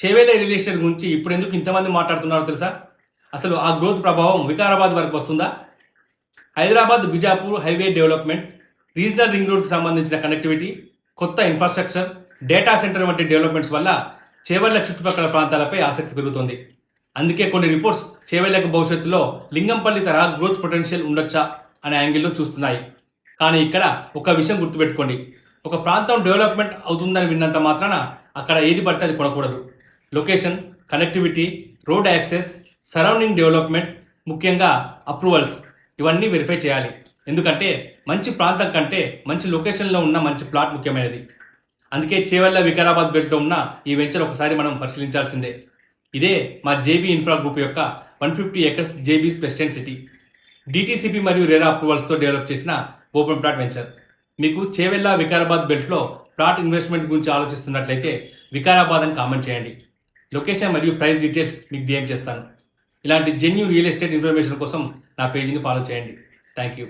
Chevella real estate గురించి ఇప్పుడు ఎందుకు ఇంతమంది మాట్లాడుతున్నారో తెలుసా? అసలు ఆ గ్రోత్ ప్రభావం వికారాబాద్ వరకు వస్తుందా? Hyderabad Bijapur highway development, regional ring రోడ్కి సంబంధించిన కనెక్టివిటీ, కొత్త ఇన్ఫ్రాస్ట్రక్చర్, డేటా సెంటర్ వంటి డెవలప్మెంట్స్ వల్ల చేవెళ్ల చుట్టుపక్కల ప్రాంతాలపై ఆసక్తి పెరుగుతుంది. అందుకే కొన్ని రిపోర్ట్స్ చేవెళ్లకు భవిష్యత్తులో లింగంపల్లి తరహా గ్రోత్ పొటెన్షియల్ ఉండొచ్చా అనే యాంగిల్లో చూస్తున్నాయి. కానీ ఇక్కడ ఒక విషయం గుర్తుపెట్టుకోండి, ఒక ప్రాంతం డెవలప్మెంట్ అవుతుందని విన్నంత మాత్రాన అక్కడ ఏది పడితే అది కొనకూడదు. Location, connectivity, road access, surrounding development, ముఖ్యంగా అప్రూవల్స్, ఇవన్నీ వెరిఫై చేయాలి. ఎందుకంటే మంచి ప్రాంతం కంటే మంచి లొకేషన్లో ఉన్న మంచి ప్లాట్ ముఖ్యమైనది. అందుకే చేవెళ్ల వికారాబాద్ బెల్ట్లో ఉన్న ఈ వెంచర్ ఒకసారి మనం పరిశీలించాల్సిందే. ఇదే మా జేబీ ఇన్ఫ్రా గ్రూప్ యొక్క 150 acres జేబీస్ ప్రెసిడెంట్ సిటీ, డిటీసీపీ మరియు రేరా అప్రూవల్స్తో డెవలప్ చేసిన ఓపెన్ ప్లాట్ వెంచర్. మీకు చేవెళ్ల వికారాబాద్ బెల్ట్లో ప్లాట్ ఇన్వెస్ట్మెంట్ గురించి ఆలోచిస్తున్నట్లయితే వికారాబాద్ అని కామెంట్ చేయండి. లొకేషన్ మరియు ప్రైస్ డీటెయిల్స్ మీకు డిఎం చేస్తాను. ఇలాంటి జెన్యూన్ రియల్ ఎస్టేట్ ఇన్ఫర్మేషన్ కోసం నా పేజీని ఫాలో చేయండి. Thank you.